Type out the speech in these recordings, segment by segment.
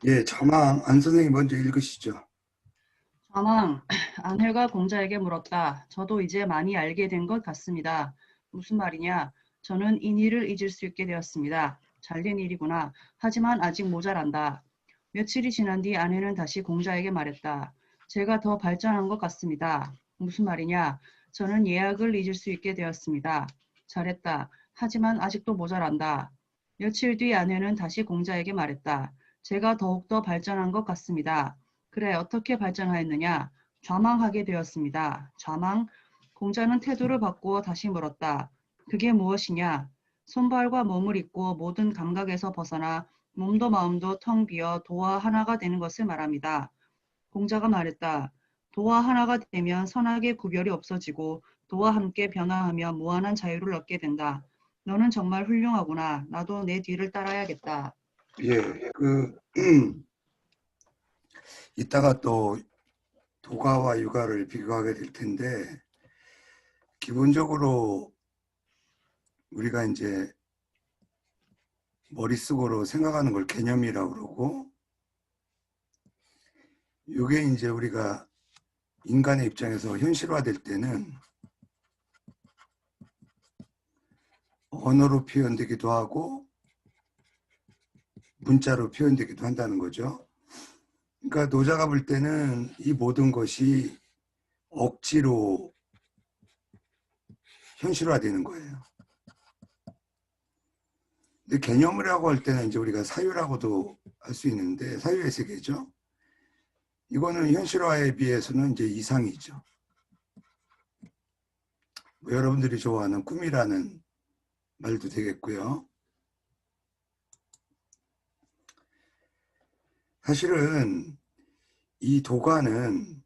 예, 자망 안 선생님 먼저 읽으시죠. 자망, 아내가 공자에게 물었다. 저도 이제 많이 알게 된 것 같습니다. 무슨 말이냐? 저는 이 일을 잊을 수 있게 되었습니다. 잘된 일이구나. 하지만 아직 모자란다. 며칠이 지난 뒤 아내는 다시 공자에게 말했다. 제가 더 발전한 것 같습니다. 무슨 말이냐? 저는 예약을 잊을 수 있게 되었습니다. 잘했다. 하지만 아직도 모자란다. 며칠 뒤 아내는 다시 공자에게 말했다. 제가 더욱더 발전한 것 같습니다. 그래, 어떻게 발전하였느냐? 좌망하게 되었습니다. 좌망, 공자는 태도를 바꾸어 다시 물었다. 그게 무엇이냐? 손발과 몸을 잇고 모든 감각에서 벗어나 몸도 마음도 텅 비어 도와 하나가 되는 것을 말합니다. 공자가 말했다. 도와 하나가 되면 선악의 구별이 없어지고 도와 함께 변화하며 무한한 자유를 얻게 된다. 너는 정말 훌륭하구나. 나도 내 뒤를 따라야겠다. 예, 이따가 또 도가와 육아를 비교하게 될 텐데, 기본적으로 우리가 이제 머릿속으로 생각하는 걸 개념이라고 그러고, 이게 이제 우리가 인간의 입장에서 현실화될 때는 언어로 표현되기도 하고, 문자로 표현되기도 한다는 거죠. 그러니까 노자가 볼 때는 이 모든 것이 억지로 현실화되는 거예요. 근데 개념이라고 할 때는 이제 우리가 사유라고도 할 수 있는데, 사유의 세계죠. 이거는 현실화에 비해서는 이제 이상이죠. 뭐 여러분들이 좋아하는 꿈이라는 말도 되겠고요. 사실은 이 도가는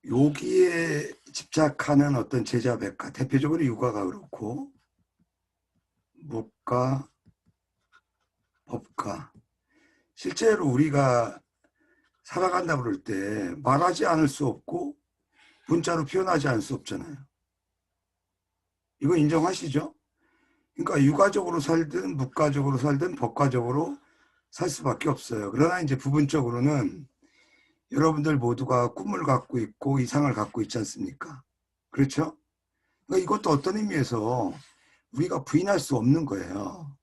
여기에 집착하는 어떤 제자백가, 대표적으로 육아가 그렇고, 목가, 법가. 실제로 우리가 살아간다 그럴 때 말하지 않을 수 없고 문자로 표현하지 않을 수 없잖아요. 이거 인정하시죠? 그러니까 육아적으로 살든 묵가적으로 살든 법가적으로 살 수밖에 없어요. 그러나 이제 부분적으로는 여러분들 모두가 꿈을 갖고 있고 이상을 갖고 있지 않습니까? 그렇죠? 그러니까 이것도 어떤 의미에서 우리가 부인할 수 없는 거예요.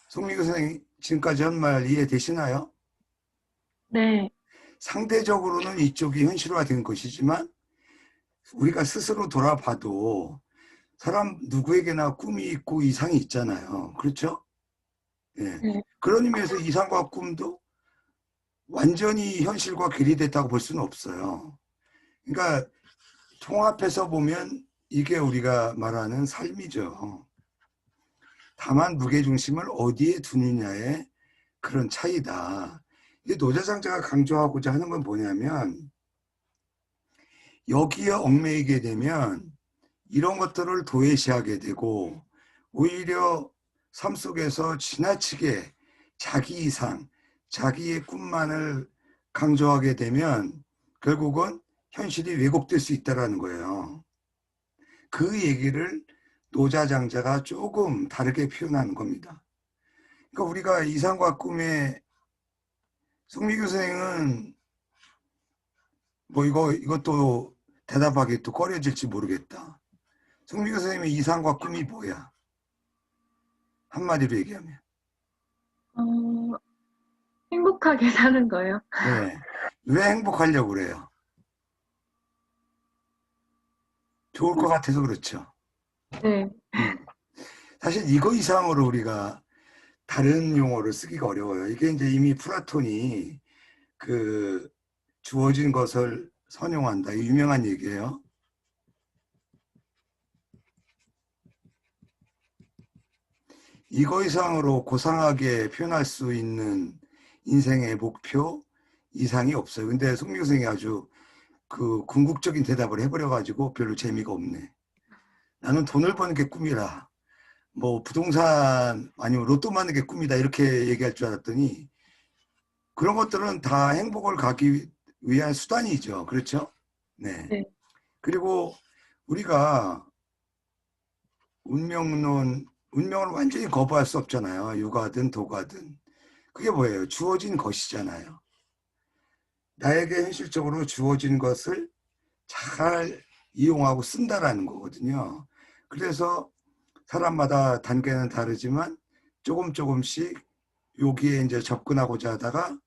송미교 선생님 지금까지 한 말 이해되시나요? 네, 상대적으로는 이쪽이 현실화된 것이지만 우리가 스스로 돌아봐도 사람 누구에게나 꿈이 있고 이상이 있잖아요. 그렇죠? 예. 네, 그런 의미에서 이상과 꿈도 완전히 현실과 괴리됐다고 볼 수는 없어요. 그러니까 통합해서 보면 이게 우리가 말하는 삶이죠. 다만 무게중심을 어디에 두느냐의 그런 차이다. 노자장자가 강조하고자 하는 건 뭐냐면 여기에 얽매이게 되면 이런 것들을 도외시하게 되고 오히려 삶 속에서 지나치게 자기 이상, 자기의 꿈만을 강조하게 되면 결국은 현실이 왜곡될 수 있다는 거예요. 그 얘기를 노자장자가 조금 다르게 표현하는 겁니다. 그러니까 우리가 이상과 꿈에 송미교 선생은 뭐 이것도 대답하기 또 꺼려질지 모르겠다. 송미교 선생님의 이상과 꿈이 뭐야? 한마디로 얘기하면. 어, 행복하게 사는 거요. 네. 왜 행복하려고 그래요? 좋을 것 같아서 그렇죠. 네, 음. 사실 이거 이상으로 우리가 다른 용어를 쓰기가 어려워요. 이게 이제 이미 플라톤이 그 주어진 것을 선용한다. 유명한 얘기예요. 이거 이상으로 고상하게 표현할 수 있는 인생의 목표 이상이 없어요. 근데 송미교 선생이 아주 그 궁극적인 대답을 해버려가지고 별로 재미가 없네. 나는 돈을 버는 게 꿈이라. 뭐 부동산 아니면 로또 맞는 게 꿈이다 이렇게 얘기할 줄 알았더니 그런 것들은 다 행복을 가기 위한 수단이죠. 그렇죠? 네. 네, 그리고 우리가 운명론 운명을 완전히 거부할 수 없잖아요. 육아든 도가든. 그게 뭐예요? 주어진 것이잖아요. 나에게 현실적으로 주어진 것을 잘 이용하고 쓴다라는 거거든요. 그래서 사람마다 단계는 다르지만 조금씩 여기에 이제 접근하고자 하다가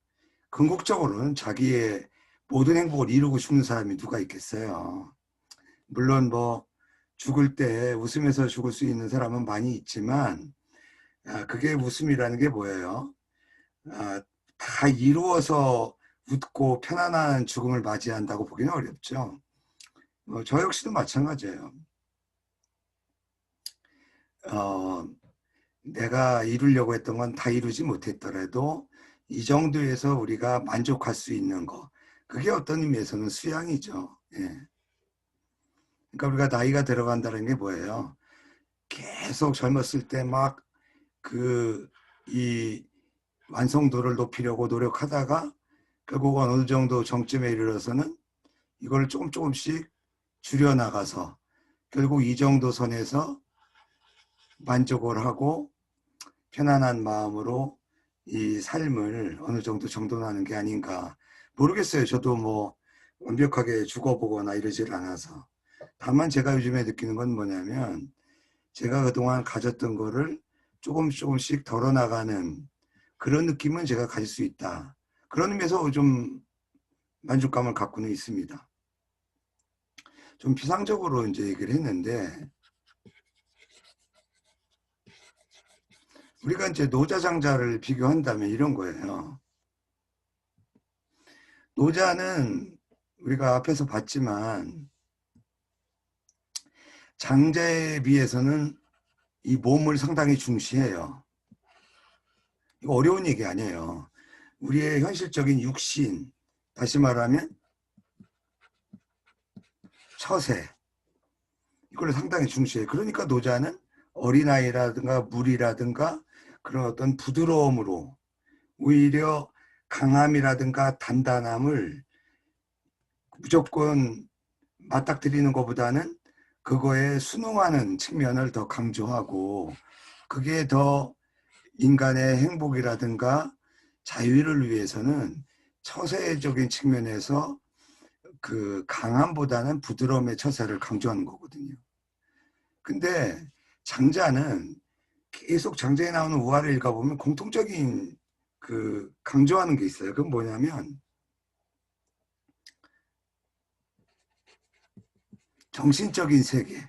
궁극적으로는 자기의 모든 행복을 이루고 죽는 사람이 누가 있겠어요. 물론 뭐 죽을 때 웃으면서 죽을 수 있는 사람은 많이 있지만 그게 웃음이라는 게 뭐예요? 다 이루어서 웃고 편안한 죽음을 맞이한다고 보기는 어렵죠. 저 역시도 마찬가지예요. 내가 이루려고 했던 건 다 이루지 못했더라도 이 정도에서 우리가 만족할 수 있는 거, 그게 어떤 의미에서는 수양이죠. 예. 그러니까 우리가 나이가 들어간다는 게 뭐예요? 계속 젊었을 때 막 이 완성도를 높이려고 노력하다가 결국 어느 정도 정점에 이르러서는 이걸 조금씩 줄여나가서 결국 이 정도 선에서 만족을 하고 편안한 마음으로 이 삶을 어느 정도 정돈하는 게 아닌가 모르겠어요. 저도 뭐 완벽하게 죽어보거나 이러질 않아서. 다만 제가 요즘에 느끼는 건 뭐냐면 제가 그동안 가졌던 거를 조금씩 덜어나가는 그런 느낌은 제가 가질 수 있다. 그런 의미에서 좀 만족감을 갖고는 있습니다. 좀 피상적으로 이제 얘기를 했는데 우리가 이제 노자장자를 비교한다면 이런 거예요. 노자는 우리가 앞에서 봤지만 장자에 비해서는 이 몸을 상당히 중시해요. 이거 어려운 얘기 아니에요. 우리의 현실적인 육신, 다시 말하면 처세, 이걸 상당히 중시해요. 그러니까 노자는 어린아이라든가 물이라든가 그런 어떤 부드러움으로 오히려 강함이라든가 단단함을 무조건 맞닥뜨리는 것보다는 그거에 순응하는 측면을 더 강조하고 그게 더 인간의 행복이라든가 자유를 위해서는 처세적인 측면에서 그 강함보다는 부드러움의 처세를 강조하는 거거든요. 근데 장자는 계속 장자에 나오는 우화를 읽어보면 공통적인 강조하는 게 있어요. 그건 뭐냐면 정신적인 세계.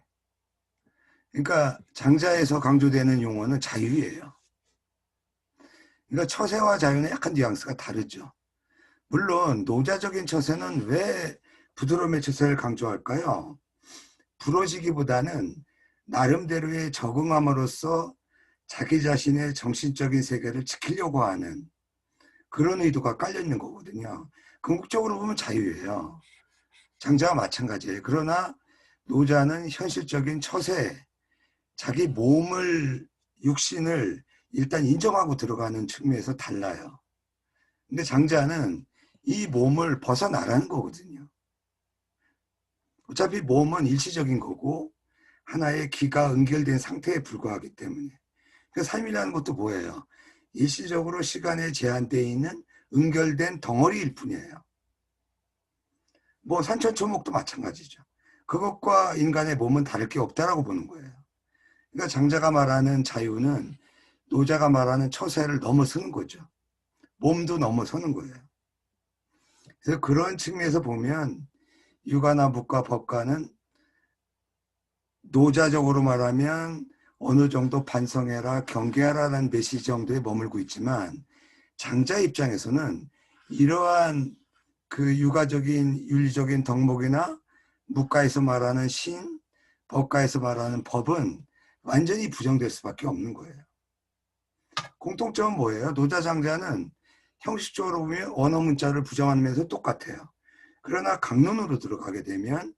그러니까 장자에서 강조되는 용어는 자유예요. 그러니까 처세와 자유는 약간 뉘앙스가 다르죠. 물론 노자적인 처세는 왜 부드러움의 처세를 강조할까요? 부러지기보다는 나름대로의 적응함으로써 자기 자신의 정신적인 세계를 지키려고 하는 그런 의도가 깔려 있는 거거든요. 궁극적으로 보면 자유예요. 장자와 마찬가지예요. 그러나 노자는 현실적인 처세, 자기 몸을, 육신을 일단 인정하고 들어가는 측면에서 달라요. 근데 장자는 이 몸을 벗어나라는 거거든요. 어차피 몸은 일시적인 거고 하나의 기가 응결된 상태에 불과하기 때문에. 그러니까 삶이라는 것도 뭐예요? 일시적으로 시간에 제한되어 있는 응결된 덩어리일 뿐이에요. 뭐 산천초목도 마찬가지죠. 그것과 인간의 몸은 다를 게 없다라고 보는 거예요. 그러니까 장자가 말하는 자유는 노자가 말하는 처세를 넘어서는 거죠. 몸도 넘어서는 거예요. 그래서 그런 측면에서 보면 유가나 묵가 법가는 노자적으로 말하면 어느 정도 반성해라, 경계하라는 메시지 정도에 머물고 있지만 장자 입장에서는 이러한 그 유가적인 윤리적인 덕목이나 묵가에서 말하는 신, 법가에서 말하는 법은 완전히 부정될 수밖에 없는 거예요. 공통점은 뭐예요? 노자 장자는 형식적으로 보면 언어 문자를 부정하면서 똑같아요. 그러나 강론으로 들어가게 되면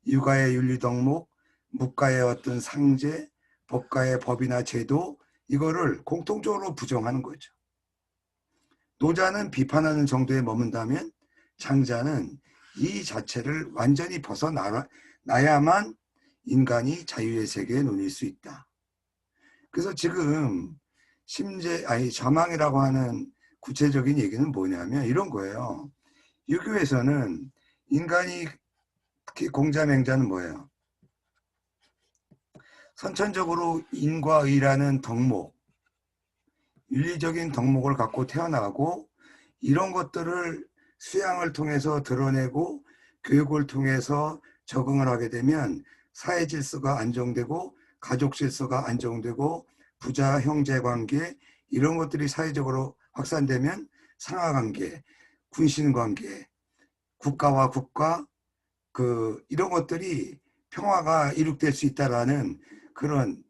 유가의 윤리 덕목, 묵가의 어떤 상제, 법가의 법이나 제도 이거를 공통적으로 부정하는 거죠. 노자는 비판하는 정도에 머문다면 장자는 이 자체를 완전히 벗어나야만 인간이 자유의 세계에 논일 수 있다. 그래서 지금 자망이라고 하는 구체적인 얘기는 뭐냐면 이런 거예요. 유교에서는 인간이, 특히 공자맹자는 뭐예요? 선천적으로 인과 의라는 덕목, 윤리적인 덕목을 갖고 태어나고 이런 것들을 수양을 통해서 드러내고 교육을 통해서 적응을 하게 되면 사회 질서가 안정되고 가족 질서가 안정되고 부자 형제 관계 이런 것들이 사회적으로 확산되면 상하 관계, 군신 관계, 국가와 국가 이런 것들이 평화가 이룩될 수 있다라는 그런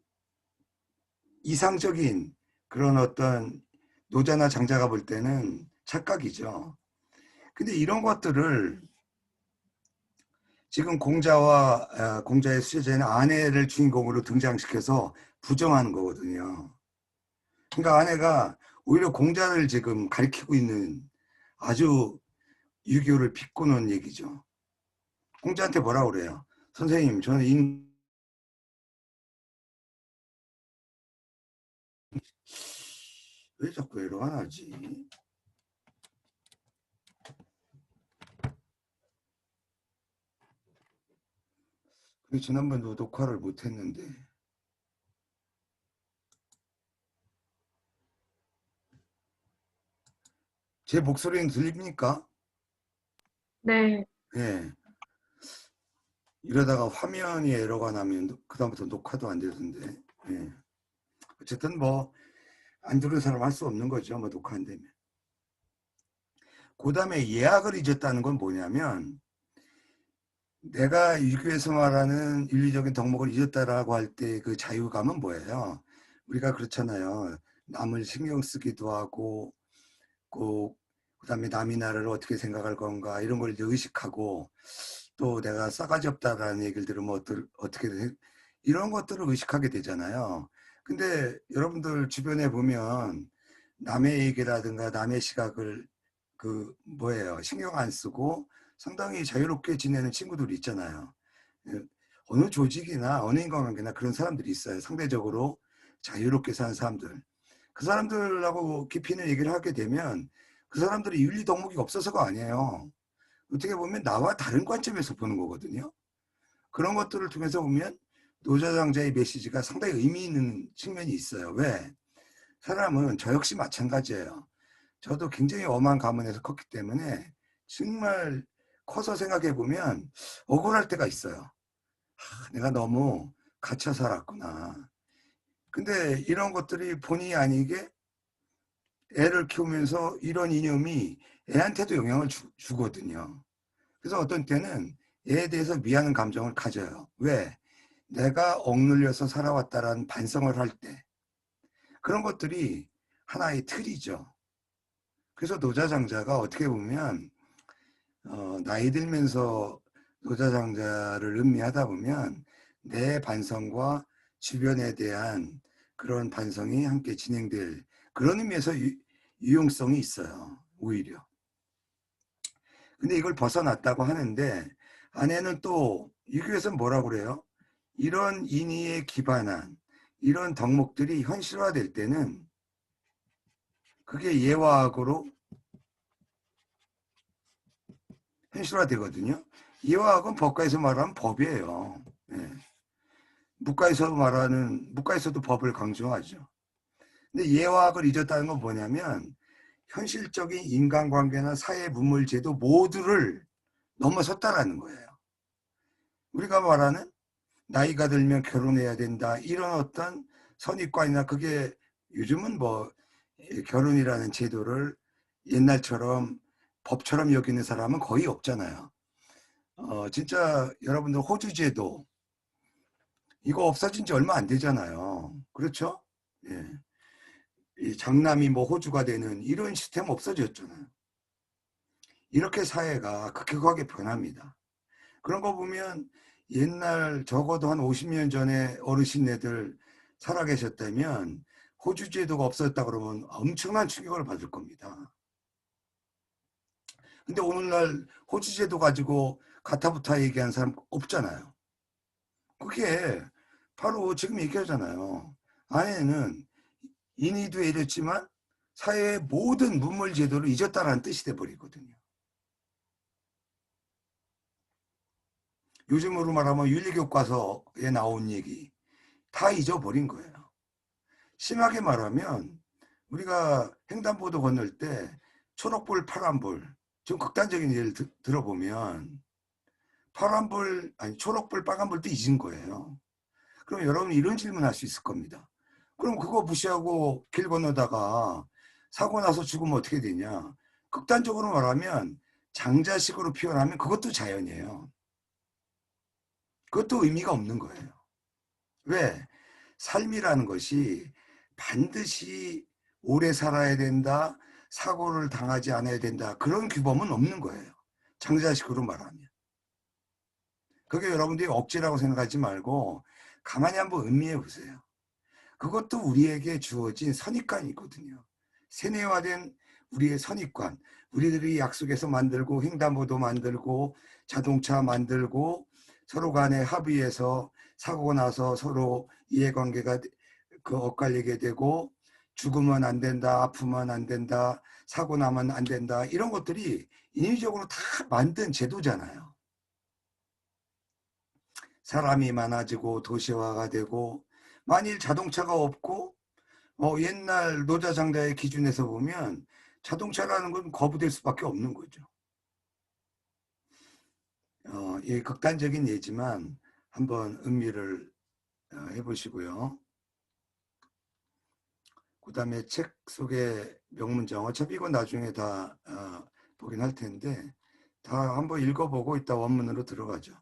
이상적인 그런 어떤 노자나 장자가 볼 때는 착각이죠. 근데 이런 것들을 지금 공자의 수제자는 아내를 주인공으로 등장시켜서 부정하는 거거든요. 그러니까 아내가 오히려 공자를 지금 가리키고 있는 아주 유교를 비꼬는 얘기죠. 공자한테 뭐라 그래요? 선생님, 저는 왜 자꾸 에러가 나지? 지난번도 녹화를 못했는데 제 목소리는 들립니까? 네. 네. 이러다가 화면이 에러가 나면 그다음부터 녹화도 안 되던데. 네. 어쨌든 뭐 안 들은 사람 할 수 없는 거죠. 뭐 녹화 안 되면. 그 다음에 예약을 잊었다는 건 뭐냐면 내가 유교에서 말하는 윤리적인 덕목을 잊었다라고 할 때 그 자유감은 뭐예요? 우리가 그렇잖아요. 남을 신경 쓰기도 하고 그다음에 남이 나를 어떻게 생각할 건가 이런 걸 이제 의식하고 또 내가 싸가지 없다라는 얘기를 들으면 어떻게 이런 것들을 의식하게 되잖아요. 근데 여러분들 주변에 보면 남의 얘기라든가 남의 시각을 신경 안 쓰고 상당히 자유롭게 지내는 친구들이 있잖아요. 어느 조직이나 어느 인간관계나 그런 사람들이 있어요. 상대적으로 자유롭게 사는 사람들. 그 사람들하고 깊이 있는 얘기를 하게 되면 그 사람들이 윤리 덕목이 없어서가 아니에요. 어떻게 보면 나와 다른 관점에서 보는 거거든요. 그런 것들을 통해서 보면 노자장자의 메시지가 상당히 의미 있는 측면이 있어요. 왜? 사람은 저 역시 마찬가지예요. 저도 굉장히 엄한 가문에서 컸기 때문에 정말 커서 생각해 보면 억울할 때가 있어요. 내가 너무 갇혀 살았구나. 근데 이런 것들이 본의 아니게 애를 키우면서 이런 이념이 애한테도 영향을 주거든요. 그래서 어떤 때는 애에 대해서 미안한 감정을 가져요. 왜? 내가 억눌려서 살아왔다라는 반성을 할 때. 그런 것들이 하나의 틀이죠. 그래서 노자장자가 어떻게 보면 나이 들면서 노자장자를 음미하다 보면 내 반성과 주변에 대한 그런 반성이 함께 진행될 그런 의미에서 유용성이 있어요. 오히려. 근데 이걸 벗어났다고 하는데 안에는 또 유교에서는 뭐라고 그래요? 이런 인의에 기반한 이런 덕목들이 현실화될 때는 그게 예화학으로 현실화되거든요. 예화학은 법가에서 말하는 법이에요. 네. 문과에서도 법을 강조하죠. 근데 예화학을 잊었다는 건 뭐냐면 현실적인 인간관계나 사회 문물제도 모두를 넘어섰다라는 거예요. 우리가 말하는 나이가 들면 결혼해야 된다 이런 어떤 선입관이나 그게 요즘은 뭐 결혼이라는 제도를 옛날처럼 법처럼 여기는 사람은 거의 없잖아요. 진짜 여러분들 호주 제도 이거 없어진 지 얼마 안 되잖아요. 그렇죠? 예. 이 장남이 뭐 호주가 되는 이런 시스템 없어졌잖아요. 이렇게 사회가 급격하게 변합니다. 그런 거 보면 옛날 적어도 한 50년 전에 어르신네들 살아계셨다면 호주 제도가 없었다 그러면 엄청난 충격을 받을 겁니다. 근데 오늘날 호주 제도 가지고 가타부타 얘기하는 사람 없잖아요. 그게 바로 지금 얘기하잖아요. 안에는 인의도 잊었지만 사회의 모든 문물 제도를 잊었다라는 뜻이 돼버리거든요. 요즘으로 말하면 윤리교과서에 나온 얘기 다 잊어버린 거예요. 심하게 말하면 우리가 횡단보도 건널 때 초록불, 파란불, 좀 극단적인 예를 들어보면 파란불, 아니 초록불, 빨간불도 잊은 거예요. 그럼 여러분 이런 질문할 수 있을 겁니다. 그럼 그거 무시하고 길 건너다가 사고 나서 죽으면 어떻게 되냐? 극단적으로 말하면 장자식으로 표현하면 그것도 자연이에요. 그것도 의미가 없는 거예요. 왜? 삶이라는 것이 반드시 오래 살아야 된다, 사고를 당하지 않아야 된다, 그런 규범은 없는 거예요. 장자식으로 말하면. 그게 여러분들이 억지라고 생각하지 말고 가만히 한번 음미해 보세요. 그것도 우리에게 주어진 선입관이거든요. 세뇌화된 우리의 선입관, 우리들이 약속해서 만들고 횡단보도 만들고 자동차 만들고 서로 간에 합의해서 사고가 나서 서로 이해관계가 엇갈리게 되고 죽으면 안 된다, 아프면 안 된다, 사고 나면 안 된다, 이런 것들이 인위적으로 다 만든 제도잖아요. 사람이 많아지고 도시화가 되고 만일 자동차가 없고 옛날 노자장자의 기준에서 보면 자동차라는 건 거부될 수밖에 없는 거죠. 이 극단적인 예지만 한번 음미를 해보시고요. 그 다음에 책 속의 명문장, 어차피 이건 나중에 다 보긴 할 텐데 다 한번 읽어보고 이따 원문으로 들어가죠.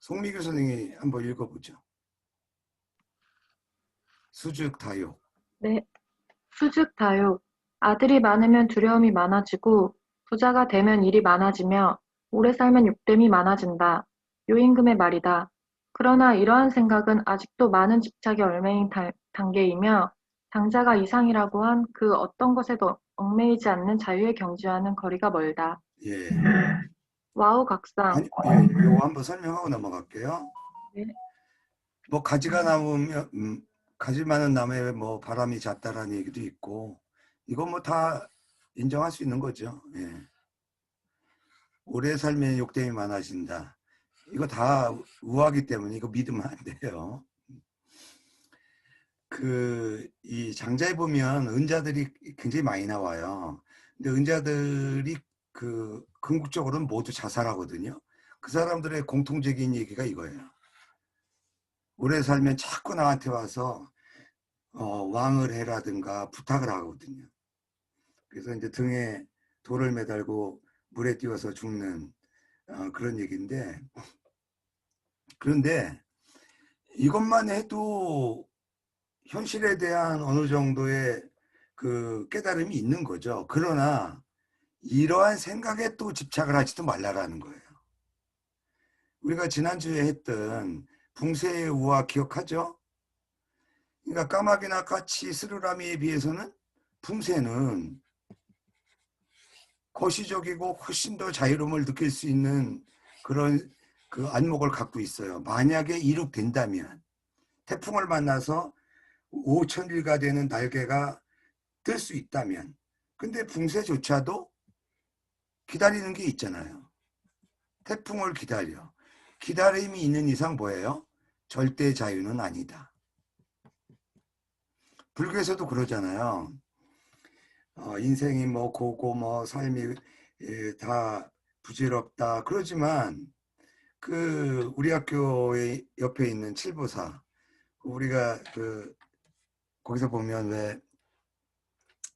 송미교 선생님이 한번 읽어보죠. 수즉다욕. 네. 수즉다욕. 아들이 많으면 두려움이 많아지고 부자가 되면 일이 많아지며 오래 살면 욕됨이 많아진다. 요임금의 말이다. 그러나 이러한 생각은 아직도 많은 집착에 얽매인 단계이며 장자가 이상이라고 한 그 어떤 것에도 얽매이지 않는 자유의 경지와는 거리가 멀다. 예. 와우 각상. 아니, 예, 요거 한번 설명하고 넘어갈게요. 네. 뭐 가지가 남으면 가지 많은 나무에 뭐 바람이 잦다라는 얘기도 있고 이건 뭐 다 인정할 수 있는 거죠. 예. 오래 살면 욕됨이 많아진다. 이거 다 우화기 때문에 이거 믿으면 안 돼요. 이 장자에 보면 은자들이 굉장히 많이 나와요. 근데 은자들이 궁극적으로는 모두 자살하거든요. 그 사람들의 공통적인 얘기가 이거예요. 오래 살면 자꾸 나한테 와서 왕을 해라든가 부탁을 하거든요. 그래서 이제 등에 돌을 매달고 물에 띄워서 죽는 그런 얘기인데, 그런데 이것만 해도 현실에 대한 어느 정도의 그 깨달음이 있는 거죠. 그러나 이러한 생각에 또 집착을 하지도 말라라는 거예요. 우리가 지난주에 했던 붕세의 우화 기억하죠? 그러니까 까마귀나 까치, 스르라미에 비해서는 붕세는 거시적이고 훨씬 더 자유로움을 느낄 수 있는 그런 그 안목을 갖고 있어요. 만약에 이룩된다면 태풍을 만나서 5천일가 되는 날개가 뜰 수 있다면, 근데 붕세조차도 기다리는 게 있잖아요. 태풍을 기다려. 기다림이 있는 이상 뭐예요? 절대 자유는 아니다. 불교에서도 그러잖아요. 인생이 뭐 고고 뭐 삶이 다 부질없다 그러지만 우리 학교의 옆에 있는 칠보사, 우리가 거기서 보면 왜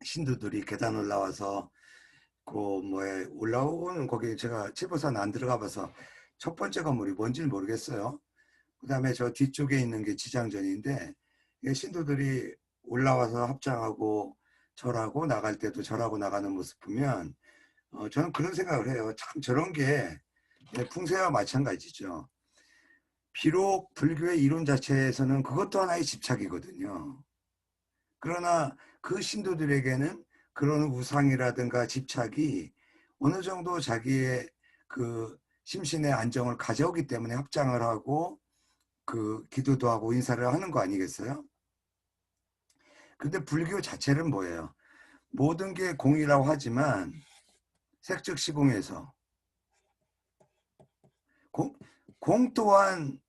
신도들이 계단 올라와서 뭐에 올라오고는, 거기 제가 칠보사는 안 들어가 봐서 첫 번째 건물이 뭔지는 모르겠어요. 그 다음에 저 뒤쪽에 있는 게 지장전인데 신도들이 올라와서 합장하고 절하고 나갈 때도 절하고 나가는 모습 보면 저는 그런 생각을 해요. 참 저런 게 풍세와 마찬가지죠. 비록 불교의 이론 자체에서는 그것도 하나의 집착이거든요. 그러나 그 신도들에게는 그런 우상이라든가 집착이 어느 정도 자기의 심신의 안정을 가져오기 때문에 합장을 하고 기도도 하고 인사를 하는 거 아니겠어요? 근데 불교 자체는 뭐예요? 모든 게 공이라고 하지만 색즉시공에서 공 또한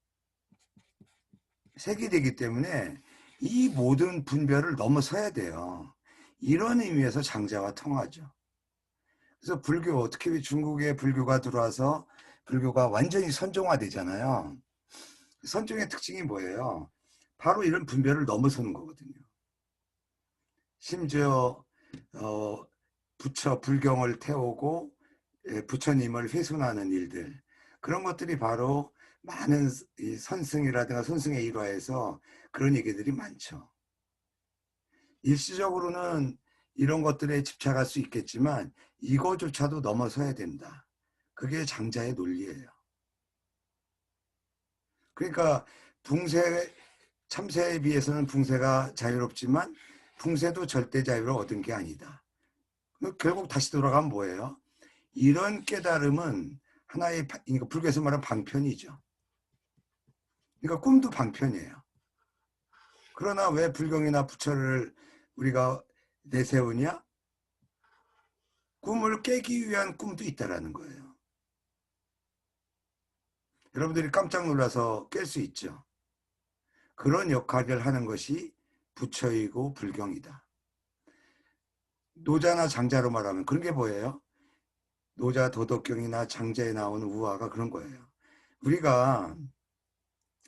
색이 되기 때문에 이 모든 분별을 넘어서야 돼요. 이런 의미에서 장자와 통하죠. 그래서 불교, 어떻게 중국에 불교가 들어와서 불교가 완전히 선종화되잖아요. 선종의 특징이 뭐예요? 바로 이런 분별을 넘어서는 거거든요. 심지어 부처 불경을 태우고 부처님을 훼손하는 일들, 그런 것들이 바로 많은 선승이라든가 선승의 일화에서 그런 얘기들이 많죠. 일시적으로는 이런 것들에 집착할 수 있겠지만 이거조차도 넘어서야 된다. 그게 장자의 논리예요. 그러니까 붕세, 참새에 비해서는 붕세가 자유롭지만 붕세도 절대 자유를 얻은 게 아니다. 결국 다시 돌아가면 뭐예요? 이런 깨달음은 하나의 불교에서 말하는 방편이죠. 그러니까 꿈도 방편이에요. 그러나 왜 불경이나 부처를 우리가 내세우냐? 꿈을 깨기 위한 꿈도 있다라는 거예요. 여러분들이 깜짝 놀라서 깰 수 있죠. 그런 역할을 하는 것이 부처이고 불경이다. 노자나 장자로 말하면 그런 게 뭐예요? 노자 도덕경이나 장자에 나오는 우화가 그런 거예요. 우리가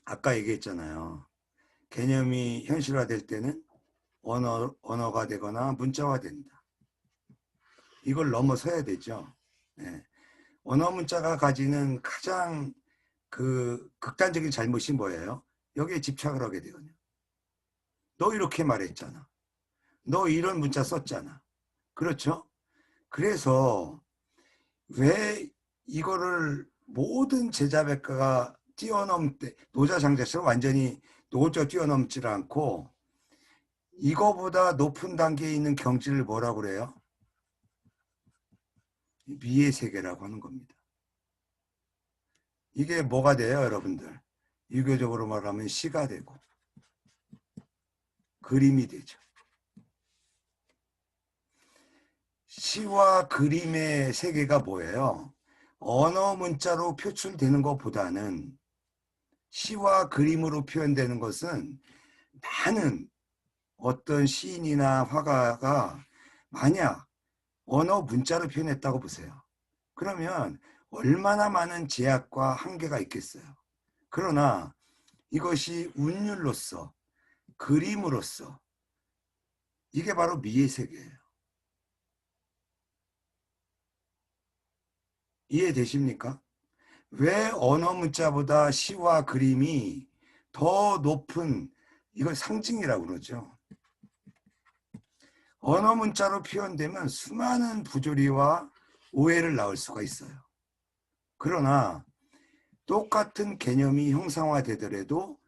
아까 얘기했잖아요. 개념이 현실화될 때는 언어가 되거나 문자화 된다. 이걸 넘어서야 되죠. 네. 언어 문자가 가지는 가장 극단적인 잘못이 뭐예요? 여기에 집착을 하게 되거든요. 너 이렇게 말했잖아. 너 이런 문자 썼잖아. 그렇죠? 그래서 왜 이거를 모든 제자백과가 뛰어넘대, 노자장자처럼 완전히 노저 뛰어넘지를 않고 이거보다 높은 단계에 있는 경지를 뭐라고 그래요? 미의 세계라고 하는 겁니다. 이게 뭐가 돼요, 여러분들? 유교적으로 말하면 시가 되고 그림이 되죠. 시와 그림의 세계가 뭐예요? 언어 문자로 표출되는 것보다는 시와 그림으로 표현되는 것은 많은 어떤 시인이나 화가가 만약 언어 문자로 표현했다고 보세요. 그러면 얼마나 많은 제약과 한계가 있겠어요. 그러나 이것이 운율로서 그림으로서 이게 바로 미의 세계예요. 이해되십니까? 왜 언어 문자보다 시와 그림이 더 높은, 이걸 상징이라고 그러죠. 언어 문자로 표현되면 수많은 부조리와 오해를 낳을 수가 있어요. 그러나 똑같은 개념이 형상화되더라도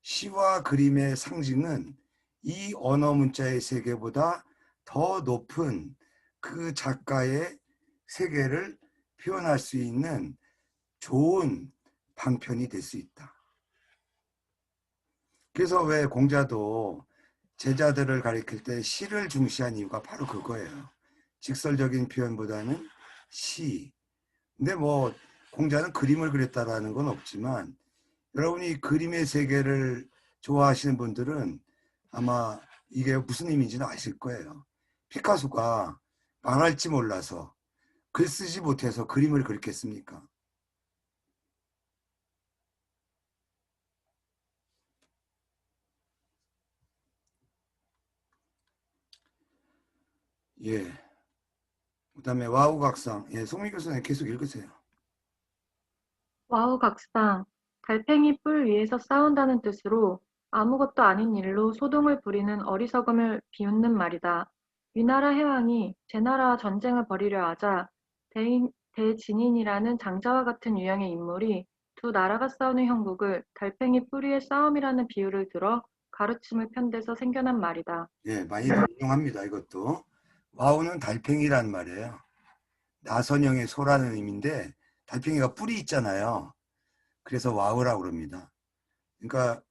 시와 그림의 상징은 이 언어 문자의 세계보다 더 높은 그 작가의 세계를 표현할 수 있는 좋은 방편이 될 수 있다. 그래서 왜 공자도 제자들을 가리킬 때 시를 중시한 이유가 바로 그거예요. 직설적인 표현보다는 시. 근데 뭐 공자는 그림을 그렸다라는 건 없지만 여러분이 그림의 세계를 좋아하시는 분들은 아마 이게 무슨 의미인지는 아실 거예요. 피카소가 말할지 몰라서 글 쓰지 못해서 그림을 그렸겠습니까? 예. 그다음에 와우각상. 예, 송미 교수님 계속 읽으세요. 와우 각상, 달팽이 뿔 위에서 싸운다는 뜻으로 아무것도 아닌 일로 소동을 부리는 어리석음을 비웃는 말이다. 위나라 해왕이 제나라와 전쟁을 벌이려 하자 대진인이라는 장자와 같은 유형의 인물이 두 나라가 싸우는 형국을 달팽이 뿔 위의 싸움이라는 비유를 들어 가르침을 편대서 생겨난 말이다. 예, 많이들 인용합니다. 이것도. 와우는 달팽이란 말이에요. 나선형의 소라는 의미인데 달팽이가 뿔이 있잖아요. 그래서 와우라고 그럽니다. 그러니까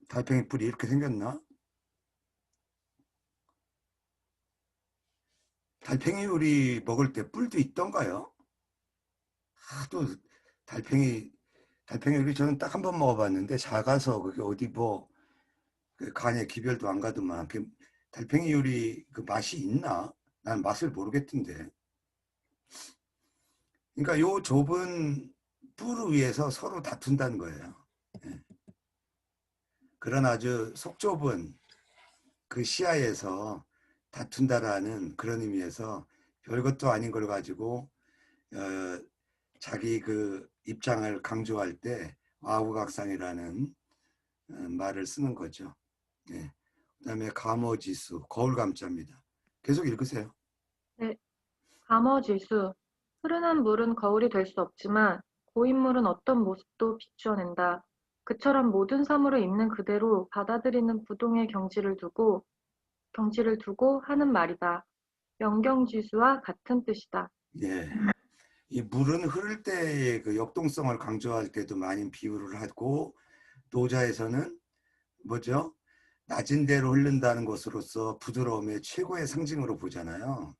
달팽이 뿔이 이렇게 생겼나? 달팽이 요리 먹을 때 뿔도 있던가요? 하도 달팽이 요리 저는 딱 한 번 먹어봤는데 작아서 그게 어디 뭐 그 간에 기별도 안 가더만. 그 달팽이 요리 그 맛이 있나? 난 맛을 모르겠던데. 그러니까 요 좁은 뿔을 위해서 서로 다툰다는 거예요. 예. 그런 아주 속 좁은 그 시야에서 다툰다라는 그런 의미에서 별것도 아닌 걸 가지고 자기 그 입장을 강조할 때 와우각상이라는 말을 쓰는 거죠. 예. 그다음에 감어지수, 거울감자입니다. 계속 읽으세요. 네, 감어지수. 흐르는 물은 거울이 될 수 없지만 고인물은 어떤 모습도 비추어낸다. 그처럼 모든 사물을 있는 그대로 받아들이는 부동의 경지를 두고 하는 말이다. 명경지수와 같은 뜻이다. 예. 이 물은 흐를 때의 그 역동성을 강조할 때도 많이 비유를 하고, 노자에서는 뭐죠? 낮은 데로 흐른다는 것으로서 부드러움의 최고의 상징으로 보잖아요.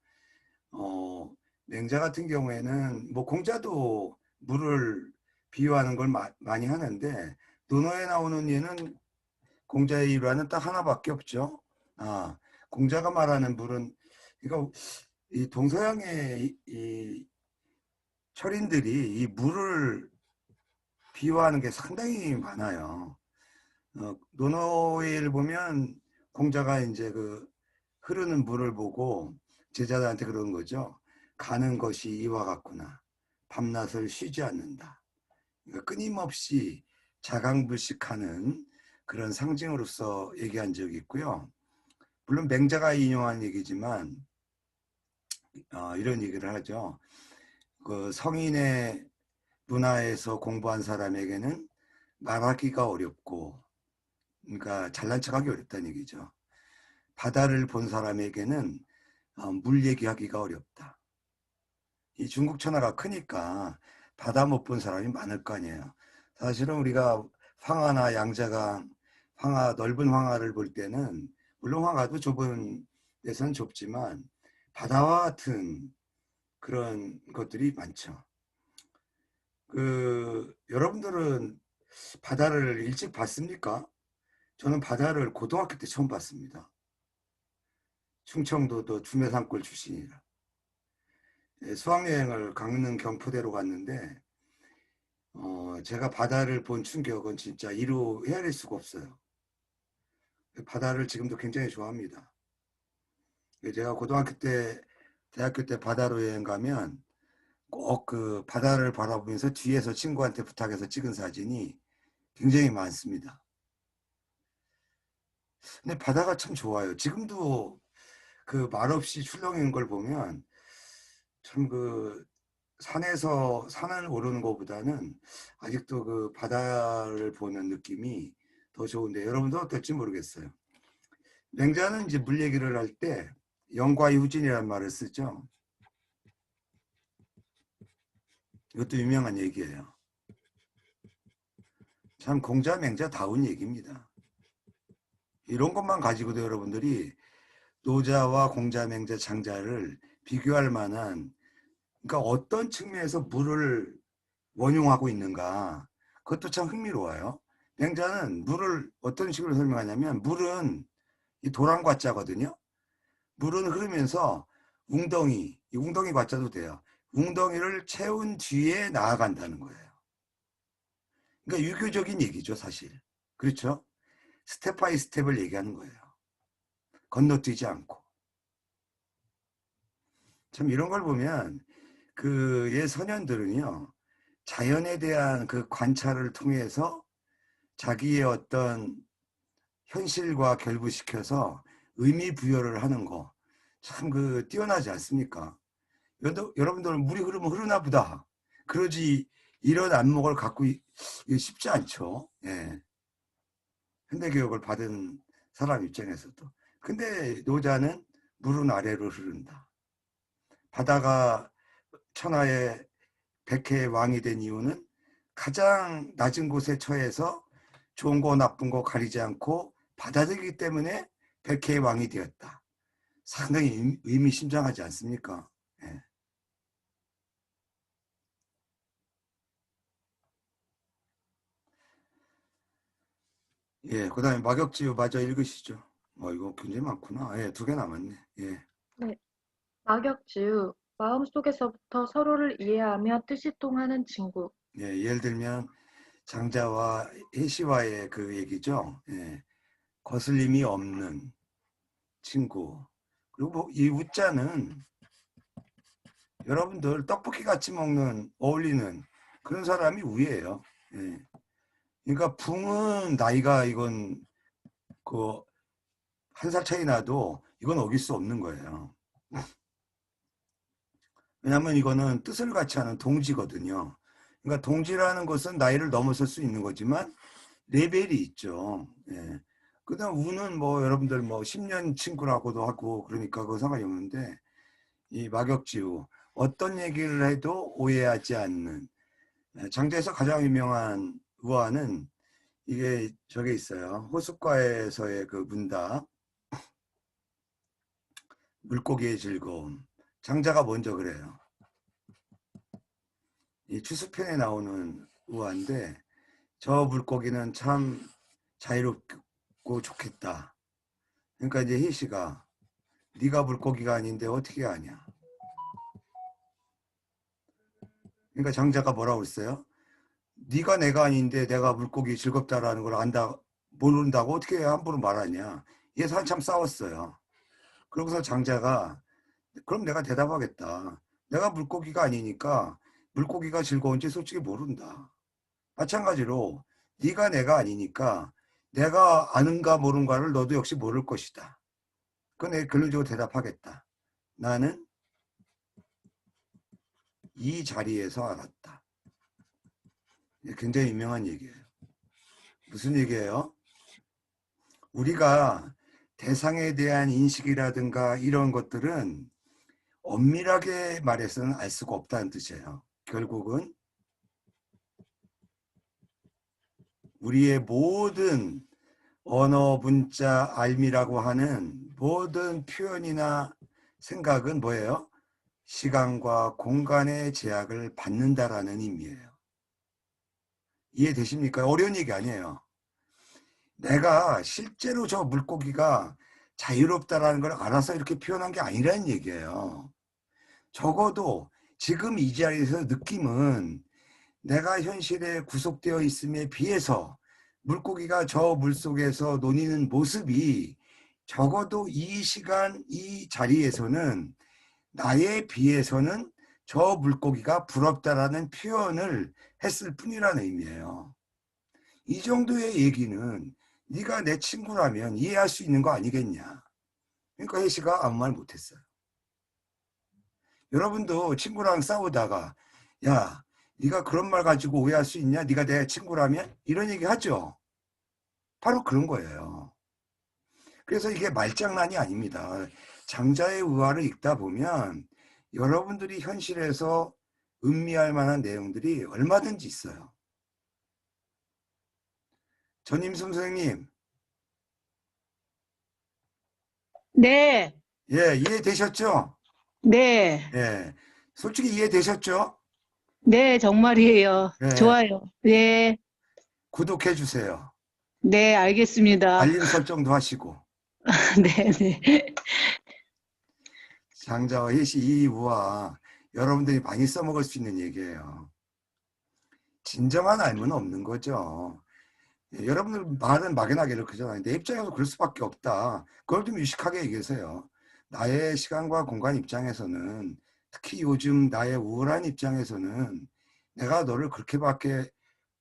맹자 같은 경우에는 뭐 공자도 물을 비유하는 걸 많이 하는데, 논어에 나오는 예는 공자의 일화는 딱 하나밖에 없죠. 공자가 말하는 물은, 그러니까 이 동서양의 이 철인들이 이 물을 비유하는 게 상당히 많아요. 논어를 보면 공자가 이제 그 흐르는 물을 보고 제자들한테 그런 거죠. 가는 것이 이와 같구나. 밤낮을 쉬지 않는다. 그러니까 끊임없이 자강불식하는 그런 상징으로서 얘기한 적이 있고요. 물론 맹자가 인용한 얘기지만 이런 얘기를 하죠. 그 성인의 문화에서 공부한 사람에게는 말하기가 어렵고, 그러니까 잘난 척하기 어렵다는 얘기죠. 바다를 본 사람에게는 물 얘기하기가 어렵다. 이 중국 천하가 크니까 바다 못 본 사람이 많을 거 아니에요. 사실은 우리가 황하나 양자강, 넓은 황하를 볼 때는 물론 황하도 좁은 데서는 좁지만 바다와 같은 그런 것들이 많죠. 여러분들은 바다를 일찍 봤습니까? 저는 바다를 고등학교 때 처음 봤습니다. 충청도도 주매산골 출신이라. 수학여행을 강릉 경포대로 갔는데 제가 바다를 본 충격은 진짜 이루 헤아릴 수가 없어요. 바다를 지금도 굉장히 좋아합니다. 제가 고등학교 때, 대학교 때 바다로 여행 가면 꼭 그 바다를 바라보면서 뒤에서 친구한테 부탁해서 찍은 사진이 굉장히 많습니다. 근데 바다가 참 좋아요. 지금도 그 말없이 출렁이는 걸 보면 참 그 산에서 산을 오르는 것보다는 아직도 그 바다를 보는 느낌이 더 좋은데 여러분도 어떨지 모르겠어요. 맹자는 이제 물 얘기를 할 때 영과유진이라는 말을 쓰죠. 이것도 유명한 얘기예요. 참 공자 맹자다운 얘기입니다. 이런 것만 가지고도 여러분들이 노자와 공자 맹자 장자를 비교할 만한, 그러니까 어떤 측면에서 물을 원용하고 있는가, 그것도 참 흥미로워요. 맹자는 물을 어떤 식으로 설명하냐면 물은 이 도랑과자거든요. 물은 흐르면서 웅덩이, 이 웅덩이 과자도 돼요. 웅덩이를 채운 뒤에 나아간다는 거예요. 그러니까 유교적인 얘기죠, 사실. 그렇죠? 스텝 바이 스텝을 얘기하는 거예요. 건너뛰지 않고. 참 이런 걸 보면 그 옛 선현들은요, 자연에 대한 그 관찰을 통해서 자기의 어떤 현실과 결부시켜서 의미 부여를 하는 거, 참 그 뛰어나지 않습니까? 여러분들은 물이 흐르면 흐르나 보다. 그러지 이런 안목을 갖고 쉽지 않죠. 예. 현대교육을 받은 사람 입장에서도. 근데 노자는 물은 아래로 흐른다. 바다가 천하의 백해의 왕이 된 이유는 가장 낮은 곳에 처해서 좋은 거 나쁜 거 가리지 않고 받아들이기 때문에 백해의 왕이 되었다. 상당히 의미심장하지 않습니까? 예. 예, 그 다음에 막역지우 마저 읽으시죠. 이거 굉장히 많구나. 예, 2개 남았네. 예. 네. 막역지우, 마음속에서부터 서로를 이해하며 뜻이 통하는 친구. 예, 예를 들면 장자와 혜시와의 그 얘기죠. 예, 거슬림이 없는 친구. 그리고 이 우자는 여러분들 떡볶이 같이 먹는 어울리는 그런 사람이 우예요. 예. 그러니까 붕은 나이가 이건 그 한 살 차이 나도 이건 어길 수 없는 거예요. 왜냐하면 이거는 뜻을 같이 하는 동지거든요. 그러니까 동지라는 것은 나이를 넘어설 수 있는 거지만 레벨이 있죠. 예. 그다음 우는 뭐 여러분들 뭐 10년 친구라고도 하고 그러니까 그거 상관이 없는데 이 막역지우 어떤 얘기를 해도 오해하지 않는 장자에서 가장 유명한 우화는 이게 저게 있어요. 호숫가에서의 그 문답 물고기의 즐거움. 장자가 먼저 그래요. 이 추수편에 나오는 우화인데 저 물고기는 참 자유롭고 좋겠다. 그러니까 이제 희씨가 네가 물고기가 아닌데 어떻게 아냐. 그러니까 장자가 뭐라고 했어요? 네가 내가 아닌데 내가 물고기 즐겁다라는 걸 안다 모른다고 어떻게 함부로 말하냐. 얘서 한참 싸웠어요. 그러고서 장자가 그럼 내가 대답하겠다. 내가 물고기가 아니니까 물고기가 즐거운지 솔직히 모른다. 마찬가지로 네가 내가 아니니까 내가 아는가 모른가를 너도 역시 모를 것이다. 그건 내가 결론적으로 대답하겠다. 나는 이 자리에서 알았다. 굉장히 유명한 얘기예요. 무슨 얘기예요? 우리가 대상에 대한 인식이라든가 이런 것들은 엄밀하게 말해서는 알 수가 없다는 뜻이에요. 결국은 우리의 모든 언어, 문자, 알미라고 하는 모든 표현이나 생각은 뭐예요? 시간과 공간의 제약을 받는다라는 의미예요. 이해되십니까? 어려운 얘기 아니에요. 내가 실제로 저 물고기가 자유롭다라는 걸 알아서 이렇게 표현한 게 아니라는 얘기예요. 적어도 지금 이 자리에서 느낌은 내가 현실에 구속되어 있음에 비해서 물고기가 저 물속에서 노니는 모습이 적어도 이 시간 이 자리에서는 나에 비해서는 저 물고기가 부럽다라는 표현을 했을 뿐이라는 의미예요. 이 정도의 얘기는 네가 내 친구라면 이해할 수 있는 거 아니겠냐. 그러니까 혜시가 아무 말 못했어요. 여러분도 친구랑 싸우다가 야 네가 그런 말 가지고 오해할 수 있냐? 네가 내 친구라면? 이런 얘기 하죠. 바로 그런 거예요. 그래서 이게 말장난이 아닙니다. 장자의 의화를 읽다 보면 여러분들이 현실에서 음미할 만한 내용들이 얼마든지 있어요. 전임순 선생님, 네, 예, 이해되셨죠? 네, 예, 솔직히 이해되셨죠? 네, 정말이에요. 예, 좋아요. 네, 구독해 주세요. 네, 알겠습니다. 알림 설정도 하시고. 네, 네. 장자와 해시 이 우화 여러분들이 많이 써먹을 수 있는 얘기예요. 진정한 알무는 없는 거죠. 예, 여러분들 말은 막연하게 이렇게 하잖아요. 내 입장에서 그럴 수밖에 없다. 그걸 좀 유식하게 얘기하세요. 나의 시간과 공간 입장에서는 특히 요즘 나의 우울한 입장에서는 내가 너를 그렇게밖에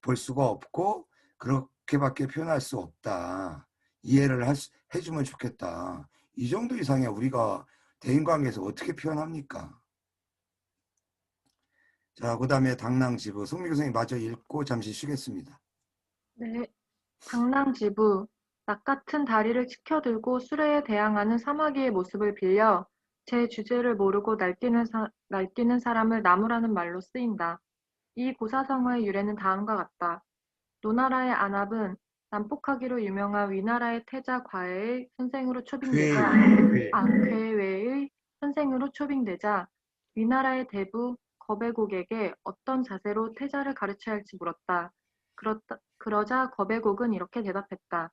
볼 수가 없고 그렇게밖에 표현할 수 없다. 이해를 해주면 좋겠다. 이 정도 이상의 우리가 대인관계에서 어떻게 표현합니까? 자, 그 다음에 당랑지부. 송미교 선생님 마저 읽고 잠시 쉬겠습니다. 네. 당랑지부, 낙 같은 다리를 치켜들고 수레에 대항하는 사마귀의 모습을 빌려 제 주제를 모르고 날뛰는 사람을 나무라는 말로 쓰인다. 이 고사성어의 유래는 다음과 같다. 노나라의 안압은 난폭하기로 유명한 위나라의 태자 과외의 선생으로 괴, 초빙되자 괴. 괴외의 선생으로 초빙되자 위나라의 대부 거베곡에게 어떤 자세로 태자를 가르쳐야 할지 물었다. 그러자 거베곡은 이렇게 대답했다.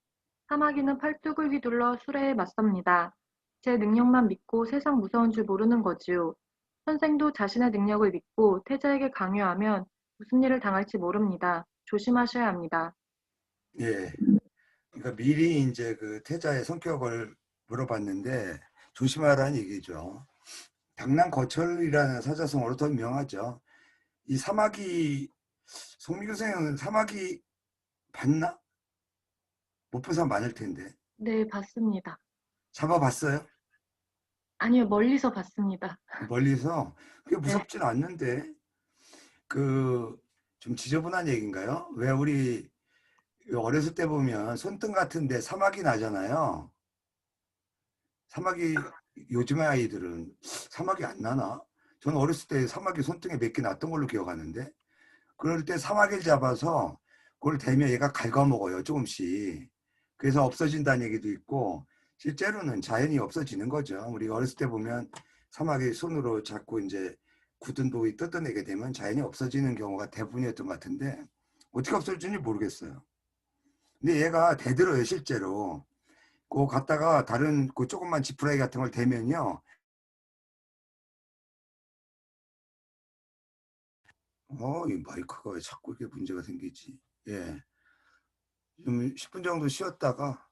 사마귀는 팔뚝을 휘둘러 수레에 맞섭니다. 제 능력만 믿고 세상 무서운 줄 모르는 거지요. 선생도 자신의 능력을 믿고 태자에게 강요하면 무슨 일을 당할지 모릅니다. 조심하셔야 합니다. 예. 그러니까 미리 이제 그 태자의 성격을 물어봤는데 조심하라는 얘기죠. 당랑거철이라는 사자성어로 더 유명하죠. 이 사마귀, 송민규 선생은 사마귀 봤나? 못 본 사람 많을 텐데. 네, 봤습니다. 잡아봤어요? 아니요, 멀리서 봤습니다. 멀리서? 그게 네. 무섭진 않는데. 좀 지저분한 얘기인가요? 왜 우리 어렸을 때 보면 손등 같은데 사마귀 나잖아요. 사마귀, 요즘의 아이들은 사마귀 안 나나? 저는 어렸을 때 사마귀 손등에 몇 개 났던 걸로 기억하는데, 그럴 때 사마귀를 잡아서 그걸 대면 얘가 갉아먹어요, 조금씩. 그래서 없어진다는 얘기도 있고, 실제로는 자연이 없어지는 거죠. 우리 어렸을 때 보면 사마귀 손으로 잡고 이제 굳은 부위 뜯어내게 되면 자연이 없어지는 경우가 대부분이었던 것 같은데, 어떻게 없어질지 모르겠어요. 근데 얘가 대들어요, 실제로. 그거 갖다가 다른 그 조그만 지푸라기 같은 걸 대면요. 이 마이크가 왜 자꾸 이렇게 문제가 생기지? 예. 좀 10분 정도 쉬었다가